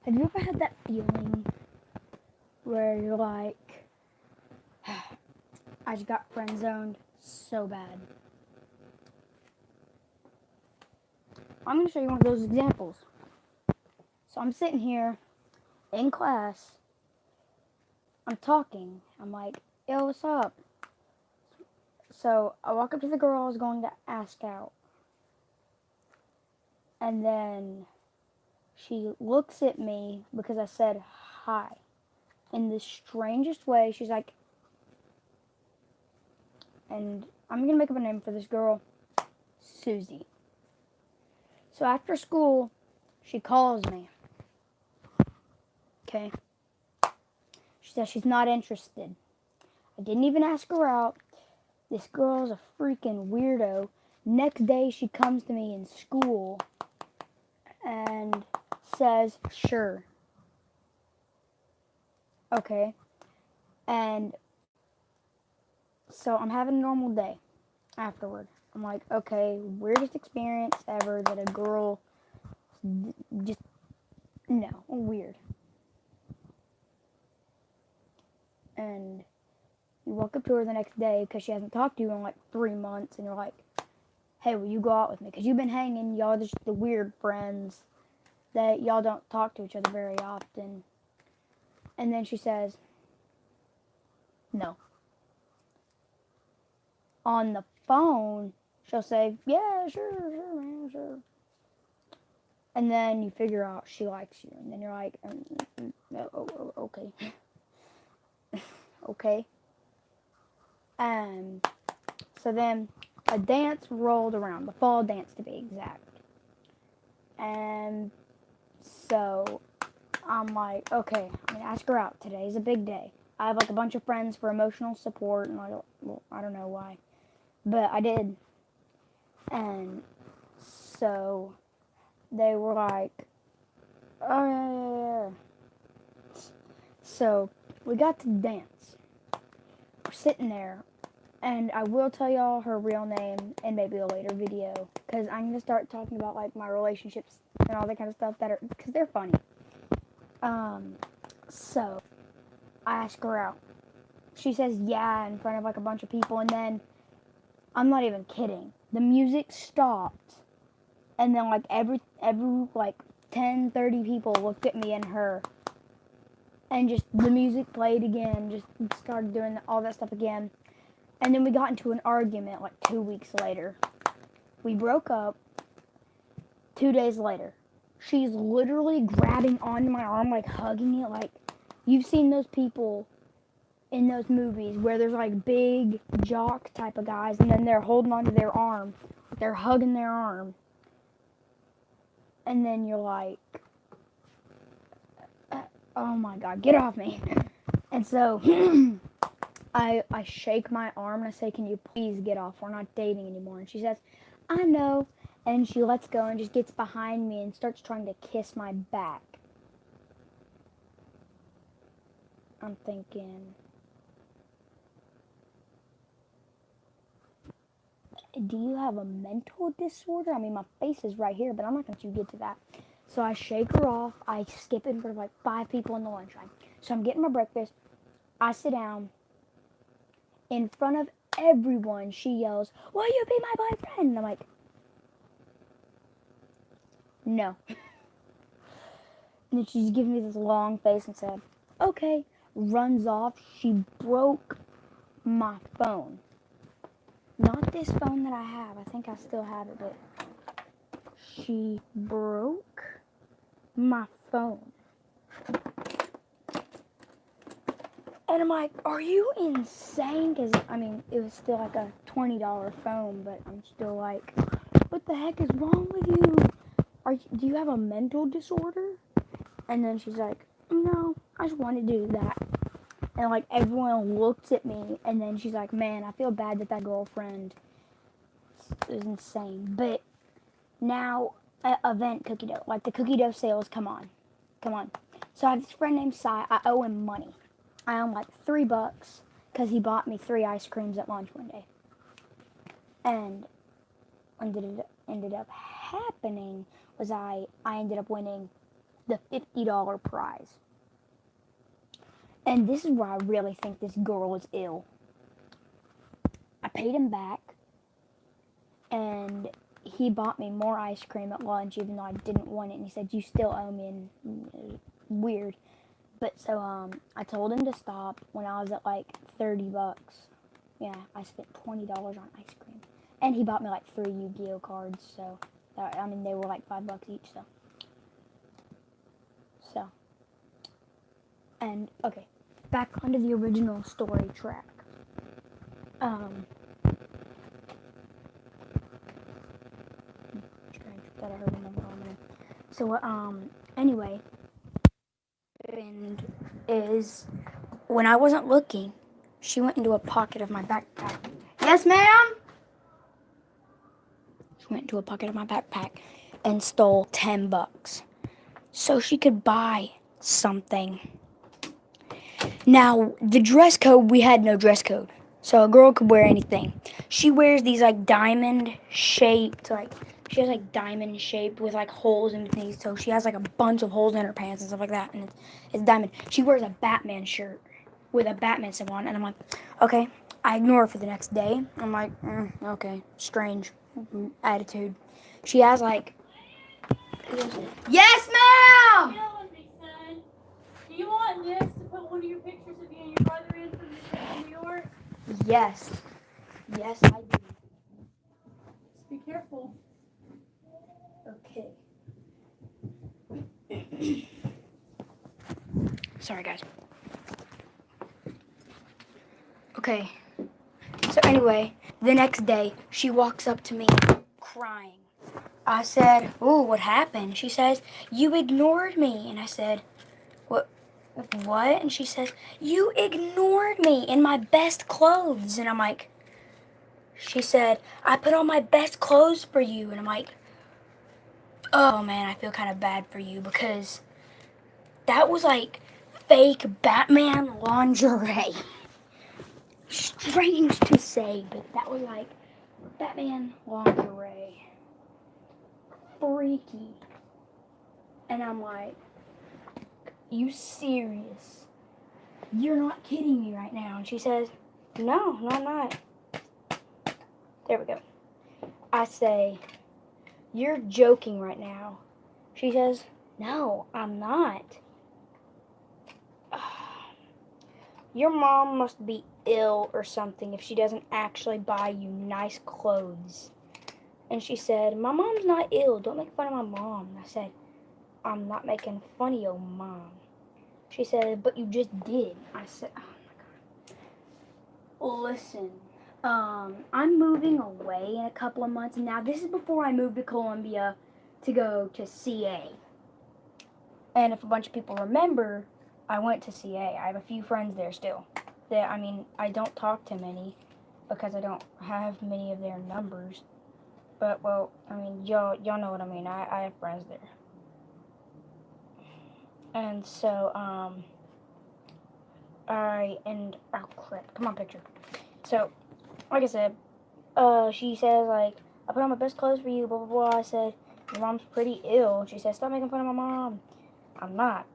Have you ever had that feeling where you're like, I just got friend zoned so bad? I'm going to show you one of those examples. So I'm sitting here in class, I'm talking, I'm like, yo, what's up? So I walk up to the girl I was going to ask out, and then she looks at me because I said hi. In the strangest way, she's like, and I'm going to make up a name for this girl, Susie. So after school, she calls me. Okay. She says she's not interested. I didn't even ask her out. This girl's a freaking weirdo. Next day, she comes to me in school and says, sure. Okay. And so I'm having a normal day afterward. I'm like, okay, weirdest experience ever that a girl just, no, weird. And you walk up to her the next day because she hasn't talked to you in like 3 months, and you're like, hey, will you go out with me? Because you've been hanging, y'all just the weird friends that y'all don't talk to each other very often. And then she says, no. On the phone, she'll say, yeah, sure, man, sure. And then you figure out she likes you. And then you're like, okay. Okay. And so then a dance rolled around, the fall dance to be exact. And so I'm like, okay, I'm gonna ask her out. Today's a big day. I have like a bunch of friends for emotional support, and I don't know why, but I did. And so they were like, oh yeah, yeah, yeah. So we got to dance. We're sitting there, and I will tell y'all her real name in maybe a later video, because I'm gonna start talking about like my relationships and all that kind of stuff because they're funny. So I ask her out. She says yeah in front of like a bunch of people, and then I'm not even kidding. The music stopped, and then like every like 10-30 people looked at me and her, and just the music played again, just started doing all that stuff again. And then we got into an argument like 2 weeks later. We broke up. 2 days later, she's literally grabbing onto my arm, like hugging it, like you've seen those people in those movies where there's like big jock type of guys, and then they're holding onto their arm, they're hugging their arm, and then you're like, oh my god, get off me. And so I shake my arm and I say, can you please get off? We're not dating anymore. And she says, I know. And she lets go and just gets behind me and starts trying to kiss my back. I'm thinking, do you have a mental disorder? I mean, my face is right here, but I'm not going to let you get to that. So I shake her off. I skip in front of like 5 people in the lunchroom. So I'm getting my breakfast. I sit down. In front of everyone, she yells, will you be my boyfriend? And I'm like, no. And then she's giving me this long face and said, okay. Runs off. She broke my phone. Not this phone that I have. I think I still have it, but she broke my phone. And I'm like, are you insane? Because, I mean, it was still like a $20 phone, but I'm still like, what the heck is wrong with you? Do you have a mental disorder? And then she's like, no, I just want to do that. And like everyone looks at me, and then she's like, man, I feel bad that girlfriend is insane. But now, event cookie dough, like the cookie dough sales, come on. So I have this friend named Sai. I owe him money. I owe him like $3 because he bought me 3 ice creams at lunch one day. And what ended up happening was I ended up winning the $50 prize. And this is where I really think this girl is ill. I paid him back, and he bought me more ice cream at lunch, even though I didn't want it. And he said, "You still owe me," and weird. But so I told him to stop when I was at like $30. Yeah, I spent $20 on ice cream, and he bought me like 3 Yu-Gi-Oh cards. So I mean, they were like $5 each. So and okay, back onto the original story track. Strange that I heard a number on there. So anyway, and is when I wasn't looking, she went into a pocket of my backpack. Yes, ma'am? She went into a pocket of my backpack and stole $10 so she could buy something. Now, the dress code, we had no dress code. So a girl could wear anything. She wears these like diamond shaped, like she has like diamond shaped with like holes in between. So she has like a bunch of holes in her pants and stuff like that. And it's diamond. She wears a Batman shirt with a Batman symbol on. And I'm like, okay. I ignore her for the next day. I'm like, okay, strange attitude. She has like, yes, ma'am. Do you want this to put one of your pictures of you and your brother in from your trip to New York? Yes. Yes, I do. Just be careful. Okay. Sorry, guys. Okay. So anyway, the next day, she walks up to me crying. I said, "Ooh, what happened?" She says, "You ignored me." And I said, What? And she says, "You ignored me in my best clothes." And I'm like, she said, "I put on my best clothes for you." And I'm like, oh man, I feel kind of bad for you because that was like fake Batman lingerie. Strange to say, but that was like Batman lingerie. Freaky. And I'm like, you serious? You're not kidding me right now. And she says, no, I'm not. There we go. I say, you're joking right now. She says, no, I'm not. Your mom must be ill or something if she doesn't actually buy you nice clothes. And she said, my mom's not ill. Don't make fun of my mom. And I said, I'm not making fun of your mom. She said, but you just did. I said, oh my God. Listen, I'm moving away in a couple of months. Now, this is before I moved to Columbia to go to CA. And if a bunch of people remember, I went to CA. I have a few friends there still. I don't talk to many because I don't have many of their numbers. But, well, I mean, y'all know what I mean. I have friends there. And so, oh crap, come on, picture. So, like I said, she says, like, I put on my best clothes for you, blah, blah, blah. I said, your mom's pretty ill. She said, stop making fun of my mom. I'm not.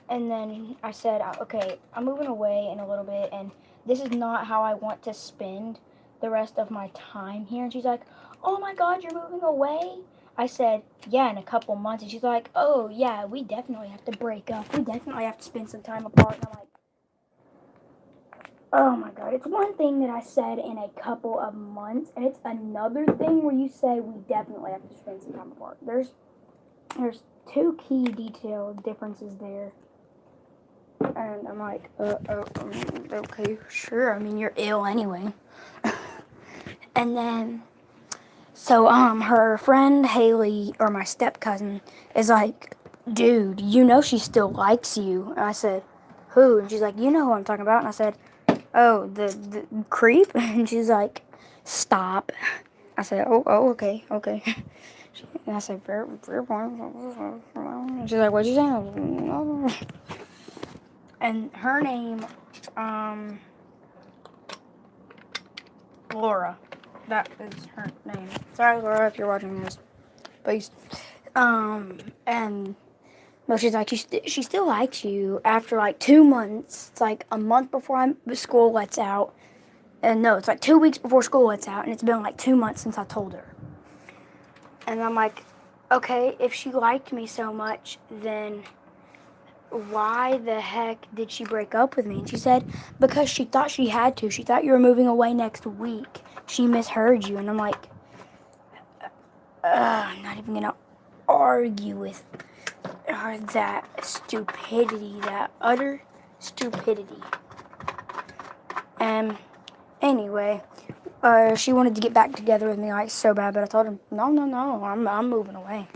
And then I said, okay, I'm moving away in a little bit, and this is not how I want to spend the rest of my time here. And she's like, oh my God, you're moving away? I said, yeah, in a couple months. And she's like, oh yeah, we definitely have to break up. We definitely have to spend some time apart. And I'm like, oh my God, it's one thing that I said in a couple of months, and it's another thing where you say we definitely have to spend some time apart. There's two key detail differences there. And I'm like, okay, sure. I mean, you're ill anyway. And then, so, her friend Haley, or my step cousin, is like, dude, you know she still likes you. And I said, who? And she's like, you know who I'm talking about. And I said, oh, the creep? And she's like, stop. I said, oh, okay. And I said, fair point. And she's like, what'd you say? And her name, Laura. That is her name. Sorry, Laura, if you're watching this. Please. And Well, she's like, she still likes you after like 2 months. It's like a month before school lets out. And no, it's like 2 weeks before school lets out. And it's been like 2 months since I told her. And I'm like, okay, if she liked me so much, then why the heck did she break up with me? And she said, because she thought she had to. She thought you were moving away next week. She misheard you. And I'm like, I'm not even going to argue with her. That stupidity, that utter stupidity. Anyway, she wanted to get back together with me like so bad, but I told her, no, I'm moving away.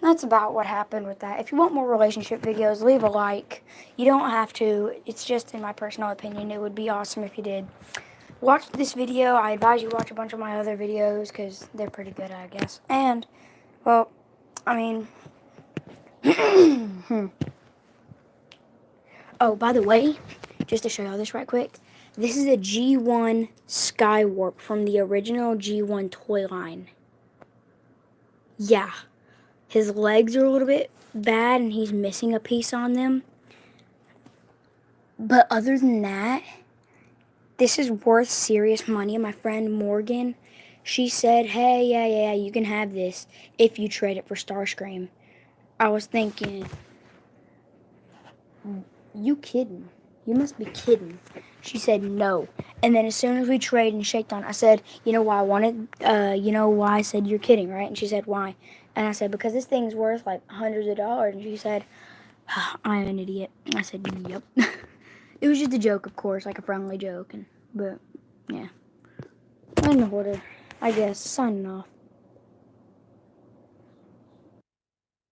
That's about what happened with that. If you want more relationship videos, leave a like. You don't have to. It's just in my personal opinion. It would be awesome if you did. Watch this video. I advise you watch a bunch of my other videos because they're pretty good, I guess. And, well, I mean, oh, by the way, just to show y'all this right quick, this is a G1 Skywarp from the original G1 toy line. Yeah. His legs are a little bit bad and he's missing a piece on them. But other than that, this is worth serious money. My friend Morgan, she said, hey, yeah, you can have this if you trade it for Starscream. I was thinking, you kidding? You must be kidding. She said no. And then as soon as we trade and shaked on, I said, you know why I wanted, you know why I said you're kidding, right? And she said, why? And I said, because this thing's worth like hundreds of dollars. And she said, I'm an idiot. I said, yep. It was just a joke, of course, like a friendly joke. But, yeah. In order, I guess, signing off.